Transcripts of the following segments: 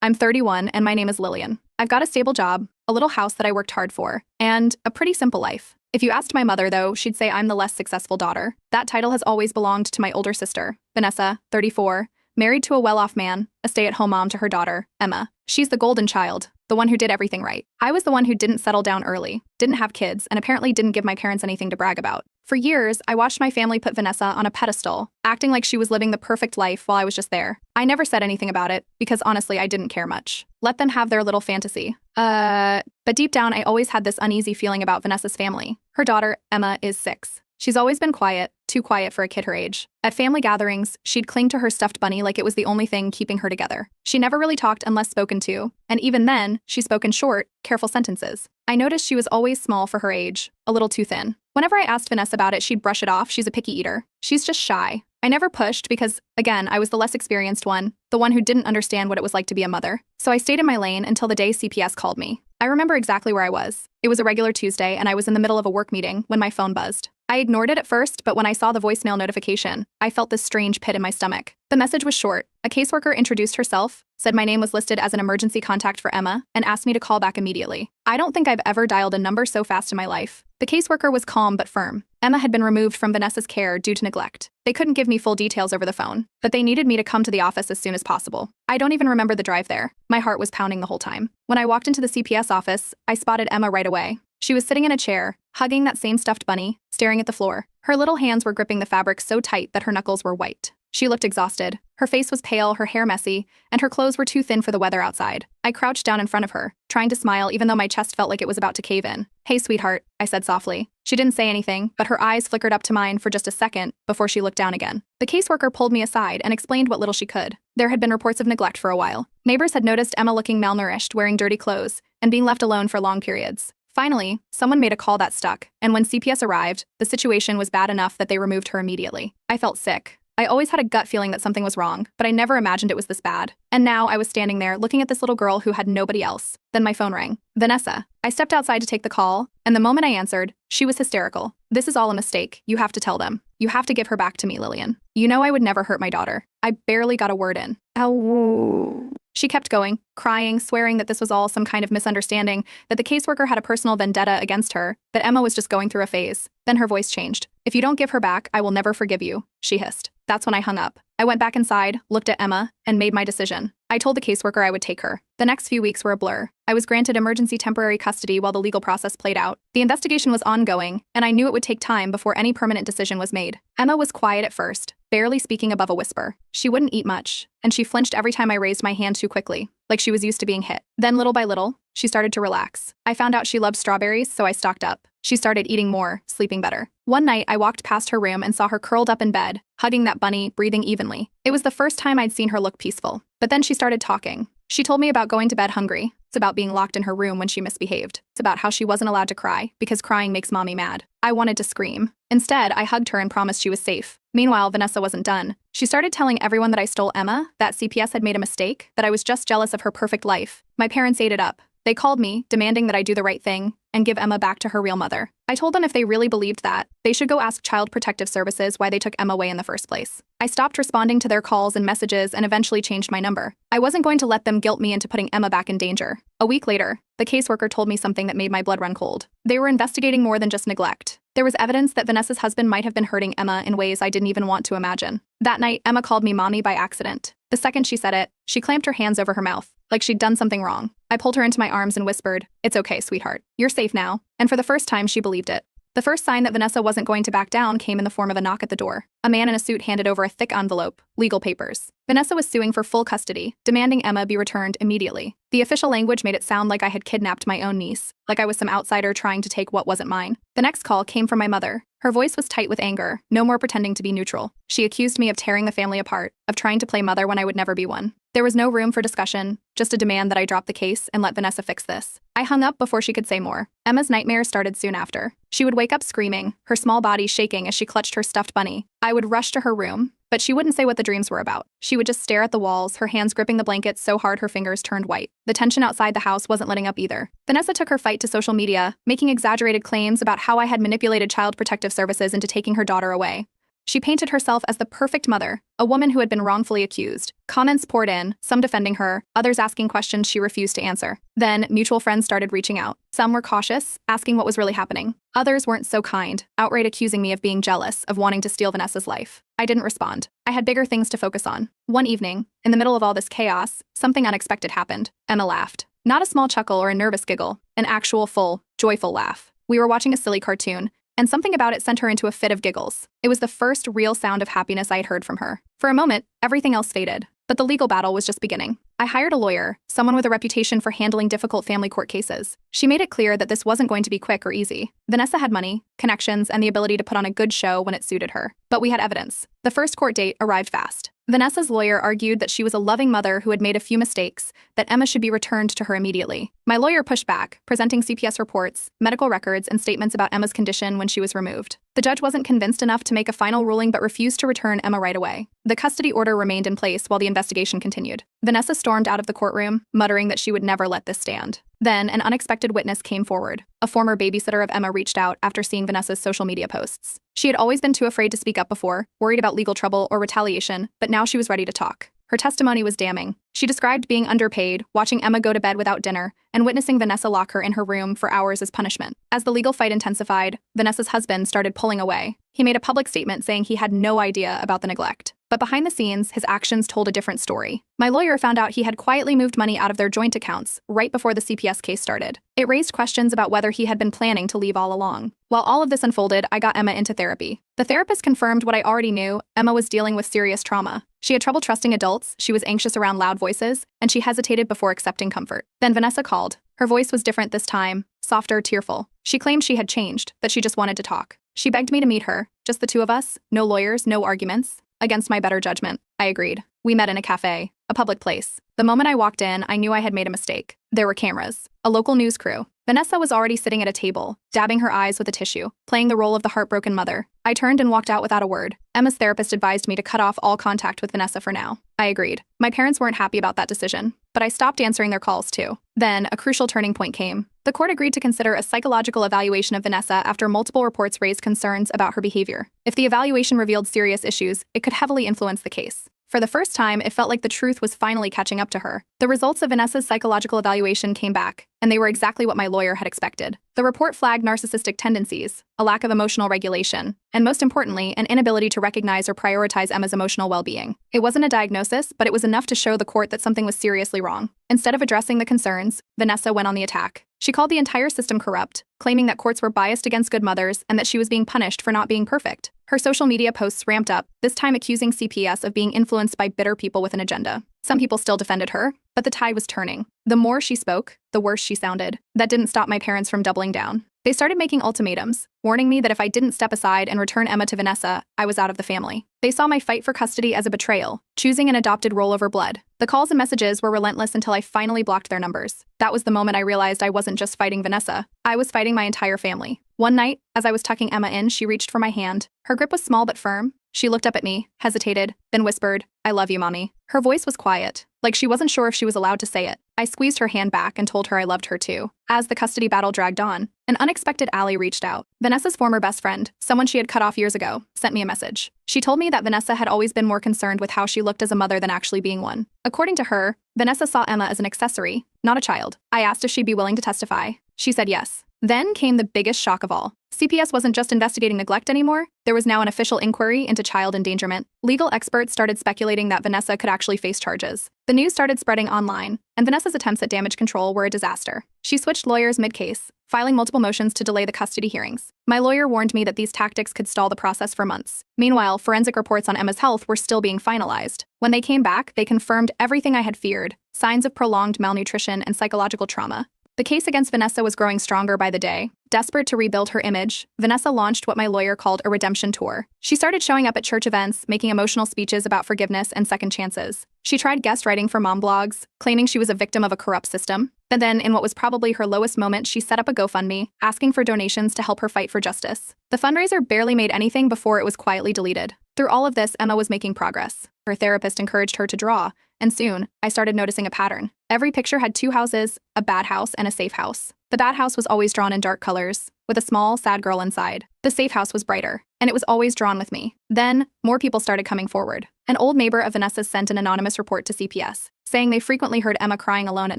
I'm 31 and my name is Lillian. I've got a stable job, a little house that I worked hard for, and a pretty simple life. If you asked my mother, though, she'd say I'm the less successful daughter. That title has always belonged to my older sister, Vanessa, 34, married to a well-off man, a stay-at-home mom to her daughter, Emma. She's the golden child, the one who did everything right. I was the one who didn't settle down early, didn't have kids, and apparently didn't give my parents anything to brag about. For years, I watched my family put Vanessa on a pedestal, acting like she was living the perfect life while I was just there. I never said anything about it, because honestly, I didn't care much. Let them have their little fantasy. But deep down, I always had this uneasy feeling about Vanessa's family. Her daughter, Emma, is 6. She's always been quiet, too quiet for a kid her age. At family gatherings, she'd cling to her stuffed bunny like it was the only thing keeping her together. She never really talked unless spoken to, and even then, she spoke in short, careful sentences. I noticed she was always small for her age, a little too thin. Whenever I asked Vanessa about it, she'd brush it off. She's a picky eater. She's just shy. I never pushed because, again, I was the less experienced one, the one who didn't understand what it was like to be a mother. So I stayed in my lane until the day CPS called me. I remember exactly where I was. It was a regular Tuesday, and I was in the middle of a work meeting when my phone buzzed. I ignored it at first, but when I saw the voicemail notification, I felt this strange pit in my stomach. The message was short. A caseworker introduced herself, said my name was listed as an emergency contact for Emma, and asked me to call back immediately. I don't think I've ever dialed a number so fast in my life. The caseworker was calm but firm. Emma had been removed from Vanessa's care due to neglect. They couldn't give me full details over the phone, but they needed me to come to the office as soon as possible. I don't even remember the drive there. My heart was pounding the whole time. When I walked into the CPS office, I spotted Emma right away. She was sitting in a chair, hugging that same stuffed bunny, staring at the floor. Her little hands were gripping the fabric so tight that her knuckles were white. She looked exhausted. Her face was pale, her hair messy, and her clothes were too thin for the weather outside. I crouched down in front of her, trying to smile even though my chest felt like it was about to cave in. "Hey, sweetheart," I said softly. She didn't say anything, but her eyes flickered up to mine for just a second before she looked down again. The caseworker pulled me aside and explained what little she could. There had been reports of neglect for a while. Neighbors had noticed Emma looking malnourished, wearing dirty clothes, and being left alone for long periods. Finally, someone made a call that stuck, and when CPS arrived, the situation was bad enough that they removed her immediately. I felt sick. I always had a gut feeling that something was wrong, but I never imagined it was this bad. And now I was standing there looking at this little girl who had nobody else. Then my phone rang. Vanessa. I stepped outside to take the call, and the moment I answered, she was hysterical. "This is all a mistake. You have to tell them. You have to give her back to me, Lillian. You know I would never hurt my daughter." I barely got a word in. Ow. She kept going, crying, swearing that this was all some kind of misunderstanding, that the caseworker had a personal vendetta against her, that Emma was just going through a phase. Then her voice changed. "If you don't give her back, I will never forgive you," she hissed. That's when I hung up. I went back inside, looked at Emma, and made my decision. I told the caseworker I would take her. The next few weeks were a blur. I was granted emergency temporary custody while the legal process played out. The investigation was ongoing, and I knew it would take time before any permanent decision was made. Emma was quiet at first, barely speaking above a whisper. She wouldn't eat much, and she flinched every time I raised my hand too quickly, like she was used to being hit. Then little by little, she started to relax. I found out she loved strawberries, so I stocked up. She started eating more, sleeping better. One night, I walked past her room and saw her curled up in bed, hugging that bunny, breathing evenly. It was the first time I'd seen her look peaceful. But then she started talking. She told me about going to bed hungry. It's about being locked in her room when she misbehaved. It's about how she wasn't allowed to cry, because crying makes mommy mad. I wanted to scream. Instead, I hugged her and promised she was safe. Meanwhile, Vanessa wasn't done. She started telling everyone that I stole Emma, that CPS had made a mistake, that I was just jealous of her perfect life. My parents ate it up. They called me, demanding that I do the right thing and give Emma back to her real mother. I told them if they really believed that, they should go ask Child Protective Services why they took Emma away in the first place. I stopped responding to their calls and messages and eventually changed my number. I wasn't going to let them guilt me into putting Emma back in danger. A week later, the caseworker told me something that made my blood run cold. They were investigating more than just neglect. There was evidence that Vanessa's husband might have been hurting Emma in ways I didn't even want to imagine. That night, Emma called me mommy by accident. The second she said it, she clamped her hands over her mouth, like she'd done something wrong. I pulled her into my arms and whispered, "It's okay, sweetheart. You're safe now." And for the first time, she believed it. The first sign that Vanessa wasn't going to back down came in the form of a knock at the door. A man in a suit handed over a thick envelope, legal papers. Vanessa was suing for full custody, demanding Emma be returned immediately. The official language made it sound like I had kidnapped my own niece, like I was some outsider trying to take what wasn't mine. The next call came from my mother. Her voice was tight with anger, no more pretending to be neutral. She accused me of tearing the family apart, of trying to play mother when I would never be one. There was no room for discussion, just a demand that I drop the case and let Vanessa fix this. I hung up before she could say more. Emma's nightmares started soon after. She would wake up screaming, her small body shaking as she clutched her stuffed bunny. I would rush to her room, but she wouldn't say what the dreams were about. She would just stare at the walls, her hands gripping the blankets so hard her fingers turned white. The tension outside the house wasn't letting up either. Vanessa took her fight to social media, making exaggerated claims about how I had manipulated Child Protective Services into taking her daughter away. She painted herself as the perfect mother, a woman who had been wrongfully accused. Comments poured in, some defending her, others asking questions she refused to answer. Then, mutual friends started reaching out. Some were cautious, asking what was really happening. Others weren't so kind, outright accusing me of being jealous, of wanting to steal Vanessa's life. I didn't respond. I had bigger things to focus on. One evening, in the middle of all this chaos, something unexpected happened. Emma laughed. Not a small chuckle or a nervous giggle, an actual, full, joyful laugh. We were watching a silly cartoon, and something about it sent her into a fit of giggles. It was the first real sound of happiness I had heard from her. For a moment, everything else faded, but the legal battle was just beginning. I hired a lawyer, someone with a reputation for handling difficult family court cases. She made it clear that this wasn't going to be quick or easy. Vanessa had money, connections, and the ability to put on a good show when it suited her. But we had evidence. The first court date arrived fast. Vanessa's lawyer argued that she was a loving mother who had made a few mistakes, that Emma should be returned to her immediately. My lawyer pushed back, presenting CPS reports, medical records, and statements about Emma's condition when she was removed. The judge wasn't convinced enough to make a final ruling but refused to return Emma right away. The custody order remained in place while the investigation continued. Vanessa stormed out of the courtroom, muttering that she would never let this stand. Then, an unexpected witness came forward. A former babysitter of Emma reached out after seeing Vanessa's social media posts. She had always been too afraid to speak up before, worried about legal trouble or retaliation, but now she was ready to talk. Her testimony was damning. She described being underpaid, watching Emma go to bed without dinner, and witnessing Vanessa lock her in her room for hours as punishment. As the legal fight intensified, Vanessa's husband started pulling away. He made a public statement saying he had no idea about the neglect. But behind the scenes, his actions told a different story. My lawyer found out he had quietly moved money out of their joint accounts right before the CPS case started. It raised questions about whether he had been planning to leave all along. While all of this unfolded, I got Emma into therapy. The therapist confirmed what I already knew: Emma was dealing with serious trauma. She had trouble trusting adults, she was anxious around loud voices, and she hesitated before accepting comfort. Then Vanessa called. Her voice was different this time, softer, tearful. She claimed she had changed, that she just wanted to talk. She begged me to meet her, just the two of us, no lawyers, no arguments. Against my better judgment, I agreed. We met in a cafe, a public place. The moment I walked in, I knew I had made a mistake. There were cameras, a local news crew. Vanessa was already sitting at a table, dabbing her eyes with a tissue, playing the role of the heartbroken mother. I turned and walked out without a word. Emma's therapist advised me to cut off all contact with Vanessa for now. I agreed. My parents weren't happy about that decision, but I stopped answering their calls too. Then, a crucial turning point came. The court agreed to consider a psychological evaluation of Vanessa after multiple reports raised concerns about her behavior. If the evaluation revealed serious issues, it could heavily influence the case. For the first time, it felt like the truth was finally catching up to her. The results of Vanessa's psychological evaluation came back, and they were exactly what my lawyer had expected. The report flagged narcissistic tendencies, a lack of emotional regulation, and most importantly, an inability to recognize or prioritize Emma's emotional well-being. It wasn't a diagnosis, but it was enough to show the court that something was seriously wrong. Instead of addressing the concerns, Vanessa went on the attack. She called the entire system corrupt, claiming that courts were biased against good mothers and that she was being punished for not being perfect. Her social media posts ramped up, this time accusing CPS of being influenced by bitter people with an agenda. Some people still defended her, but the tide was turning. The more she spoke, the worse she sounded. That didn't stop my parents from doubling down. They started making ultimatums, warning me that if I didn't step aside and return Emma to Vanessa, I was out of the family. They saw my fight for custody as a betrayal, choosing an adopted role over blood. The calls and messages were relentless until I finally blocked their numbers. That was the moment I realized I wasn't just fighting Vanessa. I was fighting my entire family. One night, as I was tucking Emma in, she reached for my hand. Her grip was small but firm. She looked up at me, hesitated, then whispered, "I love you, Mommy." Her voice was quiet, like she wasn't sure if she was allowed to say it. I squeezed her hand back and told her I loved her too. As the custody battle dragged on, an unexpected ally reached out. Vanessa's former best friend, someone she had cut off years ago, sent me a message. She told me that Vanessa had always been more concerned with how she looked as a mother than actually being one. According to her, Vanessa saw Emma as an accessory, not a child. I asked if she'd be willing to testify. She said yes. Then came the biggest shock of all. CPS wasn't just investigating neglect anymore. There was now an official inquiry into child endangerment. Legal experts started speculating that Vanessa could actually face charges. The news started spreading online, and Vanessa's attempts at damage control were a disaster. She switched lawyers mid-case, filing multiple motions to delay the custody hearings. My lawyer warned me that these tactics could stall the process for months. Meanwhile, forensic reports on Emma's health were still being finalized. When they came back, they confirmed everything I had feared: signs of prolonged malnutrition and psychological trauma. The case against Vanessa was growing stronger by the day. Desperate to rebuild her image, Vanessa launched what my lawyer called a redemption tour. She started showing up at church events, making emotional speeches about forgiveness and second chances. She tried guest writing for mom blogs, claiming she was a victim of a corrupt system. And then, in what was probably her lowest moment, she set up a GoFundMe, asking for donations to help her fight for justice. The fundraiser barely made anything before it was quietly deleted. Through all of this, Emma was making progress. Her therapist encouraged her to draw, and soon, I started noticing a pattern. Every picture had two houses, a bad house and a safe house. The bad house was always drawn in dark colors, with a small, sad girl inside. The safe house was brighter, and it was always drawn with me. Then, more people started coming forward. An old neighbor of Vanessa's sent an anonymous report to CPS, saying they frequently heard Emma crying alone at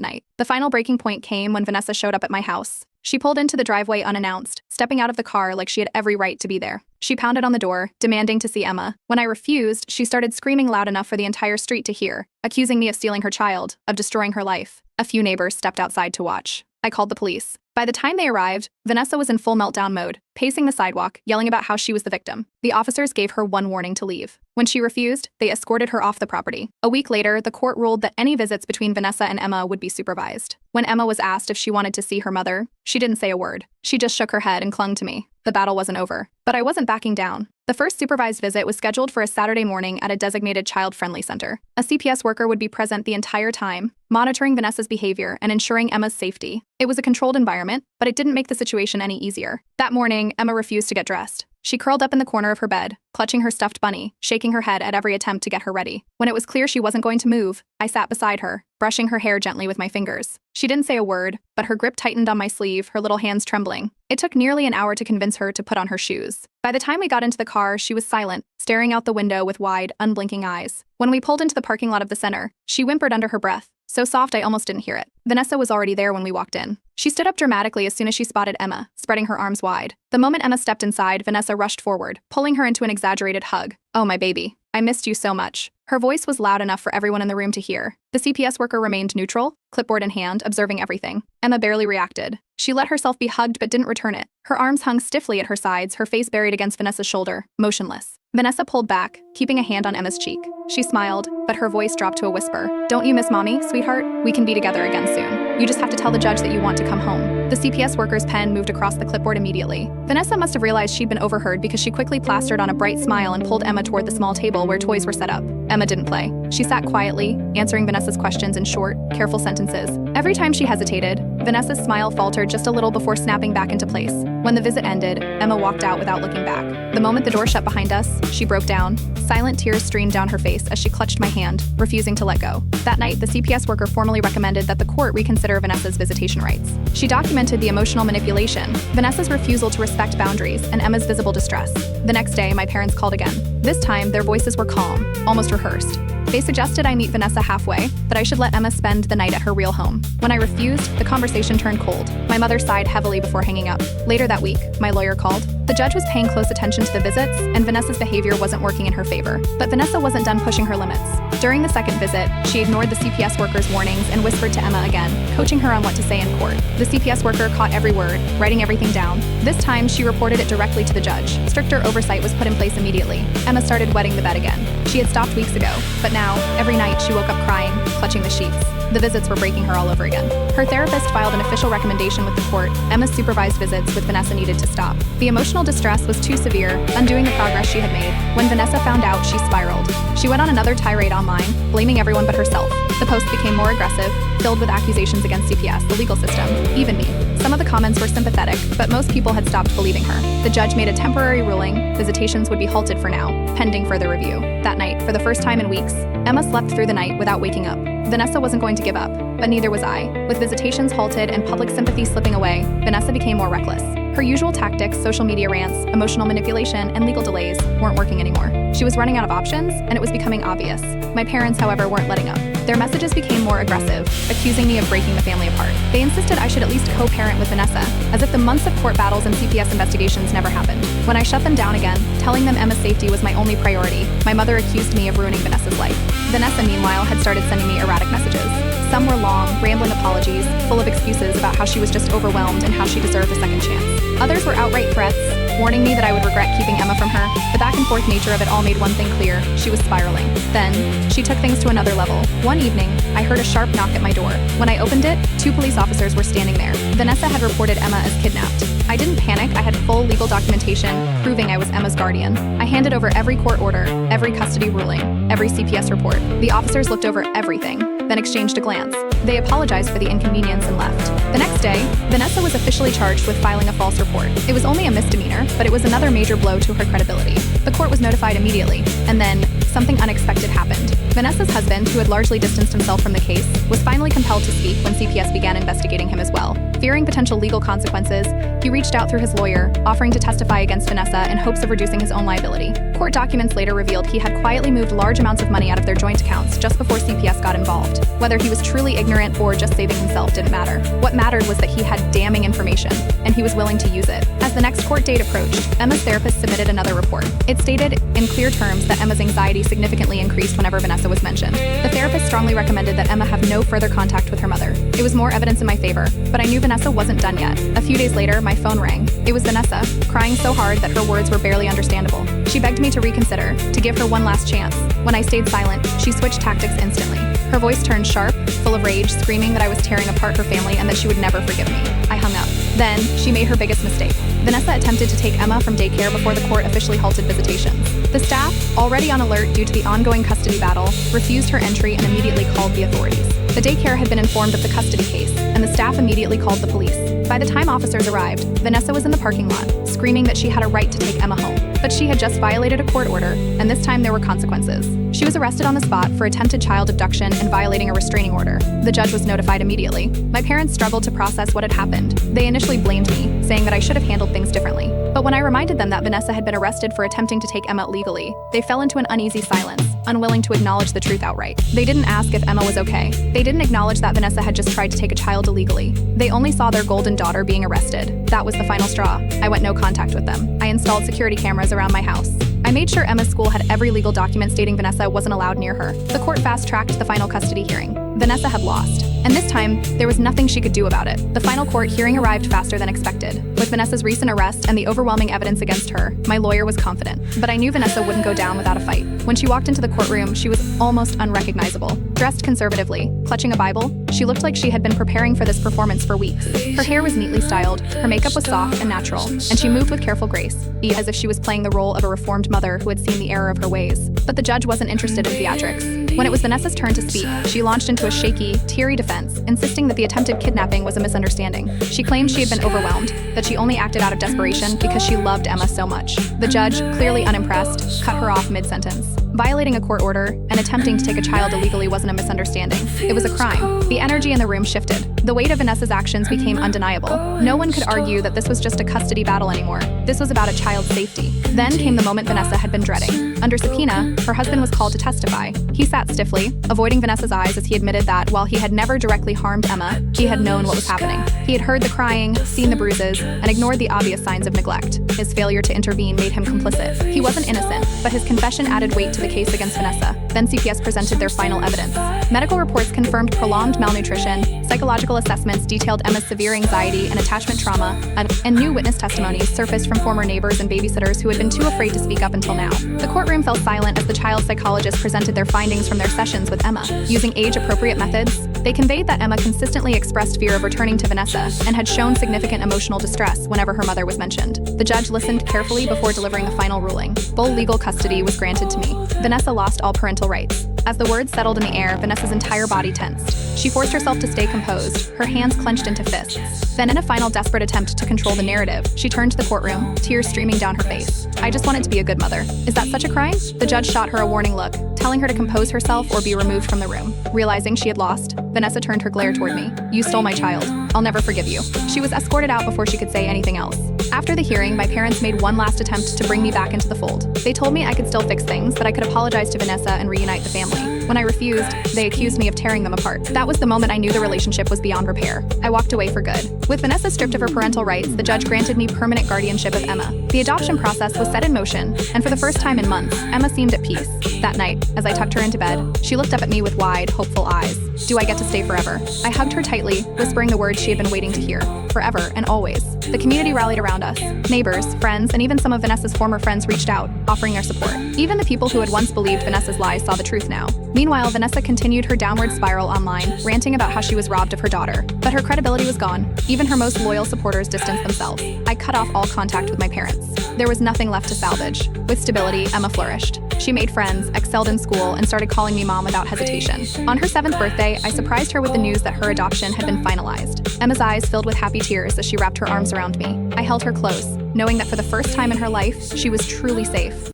night. The final breaking point came when Vanessa showed up at my house. She pulled into the driveway unannounced, stepping out of the car like she had every right to be there. She pounded on the door, demanding to see Emma. When I refused, she started screaming loud enough for the entire street to hear, accusing me of stealing her child, of destroying her life. A few neighbors stepped outside to watch. I called the police. By the time they arrived, Vanessa was in full meltdown mode, pacing the sidewalk, yelling about how she was the victim. The officers gave her one warning to leave. When she refused, they escorted her off the property. A week later, the court ruled that any visits between Vanessa and Emma would be supervised. When Emma was asked if she wanted to see her mother, she didn't say a word. She just shook her head and clung to me. The battle wasn't over. But I wasn't backing down. The first supervised visit was scheduled for a Saturday morning at a designated child-friendly center. A CPS worker would be present the entire time, monitoring Vanessa's behavior and ensuring Emma's safety. It was a controlled environment, but it didn't make the situation any easier. That morning, Emma refused to get dressed. She curled up in the corner of her bed, clutching her stuffed bunny, shaking her head at every attempt to get her ready. When it was clear she wasn't going to move, I sat beside her, brushing her hair gently with my fingers. She didn't say a word, but her grip tightened on my sleeve, her little hands trembling. It took nearly an hour to convince her to put on her shoes. By the time we got into the car, she was silent, staring out the window with wide, unblinking eyes. When we pulled into the parking lot of the center, she whimpered under her breath, so soft I almost didn't hear it. Vanessa was already there when we walked in. She stood up dramatically as soon as she spotted Emma, spreading her arms wide. The moment Emma stepped inside, Vanessa rushed forward, pulling her into an exaggerated hug. "Oh, my baby. I missed you so much." Her voice was loud enough for everyone in the room to hear. The CPS worker remained neutral, clipboard in hand, observing everything. Emma barely reacted. She let herself be hugged but didn't return it. Her arms hung stiffly at her sides, her face buried against Vanessa's shoulder, motionless. Vanessa pulled back, keeping a hand on Emma's cheek. She smiled, but her voice dropped to a whisper. "Don't you miss Mommy, sweetheart? We can be together again soon. You just have to tell the judge that you want to come home." The CPS worker's pen moved across the clipboard immediately. Vanessa must have realized she'd been overheard because she quickly plastered on a bright smile and pulled Emma toward the small table where toys were set up. Emma didn't play. She sat quietly, answering Vanessa's questions in short, careful sentences. Every time she hesitated, Vanessa's smile faltered just a little before snapping back into place. When the visit ended, Emma walked out without looking back. The moment the door shut behind us, she broke down. Silent tears streamed down her face as she clutched my hand, refusing to let go. That night, the CPS worker formally recommended that the court reconsider Vanessa's visitation rights. She documented the emotional manipulation, Vanessa's refusal to respect boundaries, and Emma's visible distress. The next day, my parents called again. This time, their voices were calm, almost rehearsed. They suggested I meet Vanessa halfway, that I should let Emma spend the night at her real home. When I refused, the conversation turned cold. My mother sighed heavily before hanging up. Later that week, my lawyer called. The judge was paying close attention to the visits, and Vanessa's behavior wasn't working in her favor. But Vanessa wasn't done pushing her limits. During the second visit, she ignored the CPS worker's warnings and whispered to Emma again, coaching her on what to say in court. The CPS worker caught every word, writing everything down. This time, she reported it directly to the judge. Stricter oversight was put in place immediately. Emma started wetting the bed again. She had stopped weeks ago, but now, every night, she woke up crying, clutching the sheets. The visits were breaking her all over again. Her therapist filed an official recommendation with the court. Emma's supervised visits with Vanessa needed to stop. The emotional distress was too severe, undoing the progress she had made. When Vanessa found out, she spiraled. She went on another tirade online, blaming everyone but herself. The posts became more aggressive, filled with accusations against CPS, the legal system, even me. Some of the comments were sympathetic, but most people had stopped believing her. The judge made a temporary ruling. Visitations would be halted for now, pending further review. That night, for the first time in weeks, Emma slept through the night without waking up. Vanessa wasn't going to give up, but neither was I. With visitations halted and public sympathy slipping away, Vanessa became more reckless. Her usual tactics, social media rants, emotional manipulation, and legal delays, weren't working anymore. She was running out of options, and it was becoming obvious. My parents, however, weren't letting up. Their messages became more aggressive, accusing me of breaking the family apart. They insisted I should at least co-parent with Vanessa, as if the months of court battles and CPS investigations never happened. When I shut them down again, telling them Emma's safety was my only priority, my mother accused me of ruining Vanessa's life. Vanessa, meanwhile, had started sending me erratic messages. Some were long, rambling apologies, full of excuses about how she was just overwhelmed and how she deserved a second chance. Others were outright threats, warning me that I would regret keeping Emma from her. The back-and-forth nature of it all made one thing clear: she was spiraling. Then, she took things to another level. One evening, I heard a sharp knock at my door. When I opened it, 2 police officers were standing there. Vanessa had reported Emma as kidnapped. I didn't panic. I had full legal documentation proving I was Emma's guardian. I handed over every court order, every custody ruling, every CPS report. The officers looked over everything, then exchanged a glance. They apologized for the inconvenience and left. The next day, Vanessa was officially charged with filing a false report. It was only a misdemeanor, but it was another major blow to her credibility. The court was notified immediately, and then, something unexpected happened. Vanessa's husband, who had largely distanced himself from the case, was finally compelled to speak when CPS began investigating him as well. Fearing potential legal consequences, he reached out through his lawyer, offering to testify against Vanessa in hopes of reducing his own liability. Court documents later revealed he had quietly moved large amounts of money out of their joint accounts just before CPS got involved. Whether he was truly ignorant or just saving himself didn't matter. What mattered was that he had damning information, and he was willing to use it. As the next court date approached, Emma's therapist submitted another report. It stated in clear terms that Emma's anxiety significantly increased whenever Vanessa was mentioned. The therapist strongly recommended that Emma have no further contact with her mother. It was more evidence in my favor, but I knew Vanessa wasn't done yet. A few days later, my phone rang. It was Vanessa, crying so hard that her words were barely understandable. She begged me to reconsider, to give her one last chance. When I stayed silent, she switched tactics instantly. Her voice turned sharp, full of rage, screaming that I was tearing apart her family and that she would never forgive me. I hung up. Then, she made her biggest mistake. Vanessa attempted to take Emma from daycare before the court officially halted visitations. The staff, already on alert due to the ongoing custody battle, refused her entry and immediately called the authorities. The daycare had been informed of the custody case, and the staff immediately called the police. By the time officers arrived, Vanessa was in the parking lot, screaming that she had a right to take Emma home. But she had just violated a court order, and this time there were consequences. She was arrested on the spot for attempted child abduction and violating a restraining order. The judge was notified immediately. My parents struggled to process what had happened. They initially blamed me, saying that I should have handled things differently. But when I reminded them that Vanessa had been arrested for attempting to take Emma legally, they fell into an uneasy silence, unwilling to acknowledge the truth outright. They didn't ask if Emma was okay. They didn't acknowledge that Vanessa had just tried to take a child illegally. They only saw their golden daughter being arrested. That was the final straw. I went no contact with them. I installed security cameras around my house. I made sure Emma's school had every legal document stating Vanessa wasn't allowed near her. The court fast-tracked the final custody hearing. Vanessa had lost. And this time, there was nothing she could do about it. The final court hearing arrived faster than expected. With Vanessa's recent arrest and the overwhelming evidence against her, my lawyer was confident. But I knew Vanessa wouldn't go down without a fight. When she walked into the courtroom, she was almost unrecognizable. Dressed conservatively, clutching a Bible, she looked like she had been preparing for this performance for weeks. Her hair was neatly styled, her makeup was soft and natural, and she moved with careful grace, as if she was playing the role of a reformed mother who had seen the error of her ways. But the judge wasn't interested in theatrics. When it was Vanessa's turn to speak, she launched into a shaky, teary defense, insisting that the attempted kidnapping was a misunderstanding. She claimed she had been overwhelmed, that she only acted out of desperation because she loved Emma so much. The judge, clearly unimpressed, cut her off mid-sentence. Violating a court order and attempting to take a child illegally wasn't a misunderstanding. It was a crime. The energy in the room shifted. The weight of Vanessa's actions became undeniable. No one could argue that this was just a custody battle anymore. This was about a child's safety. Then came the moment Vanessa had been dreading. Under subpoena, her husband was called to testify. He sat stiffly, avoiding Vanessa's eyes as he admitted that, while he had never directly harmed Emma, he had known what was happening. He had heard the crying, seen the bruises, and ignored the obvious signs of neglect. His failure to intervene made him complicit. He wasn't innocent, but his confession added weight to the case against Vanessa. Then CPS presented their final evidence. Medical reports confirmed prolonged malnutrition, psychological assessments detailed Emma's severe anxiety and attachment trauma, and new witness testimonies surfaced from former neighbors and babysitters who had been too afraid to speak up until now. The courtroom fell silent as the child psychologists presented their findings from their sessions with Emma. Using age-appropriate methods, they conveyed that Emma consistently expressed fear of returning to Vanessa and had shown significant emotional distress whenever her mother was mentioned. The judge listened carefully before delivering the final ruling. Full legal custody was granted to me. Vanessa lost all parental rights. As the words settled in the air, Vanessa's entire body tensed. She forced herself to stay composed, her hands clenched into fists. Then, in a final desperate attempt to control the narrative, she turned to the courtroom, tears streaming down her face. "I just wanted to be a good mother. Is that such a crime?" The judge shot her a warning look, telling her to compose herself or be removed from the room. Realizing she had lost, Vanessa turned her glare toward me. "You stole my child. I'll never forgive you." She was escorted out before she could say anything else. After the hearing, my parents made one last attempt to bring me back into the fold. They told me I could still fix things, that I could apologize to Vanessa and reunite the family. When I refused, they accused me of tearing them apart. That was the moment I knew the relationship was beyond repair. I walked away for good. With Vanessa stripped of her parental rights, the judge granted me permanent guardianship of Emma. The adoption process was set in motion, and for the first time in months, Emma seemed at peace. That night, as I tucked her into bed, she looked up at me with wide, hopeful eyes. "Do I get to stay forever?" I hugged her tightly, whispering the words she had been waiting to hear. Forever and always. The community rallied around us. Neighbors, friends, and even some of Vanessa's former friends reached out, offering their support. Even the people who had once believed Vanessa's lies saw the truth now. Meanwhile, Vanessa continued her downward spiral online, ranting about how she was robbed of her daughter. But her credibility was gone. Even her most loyal supporters distanced themselves. I cut off all contact with my parents. There was nothing left to salvage. With stability, Emma flourished. She made friends, excelled in school, and started calling me mom without hesitation. On her 7th birthday, I surprised her with the news that her adoption had been finalized. Emma's eyes filled with happy tears as she wrapped her arms around me. I held her close, knowing that for the first time in her life, she was truly safe.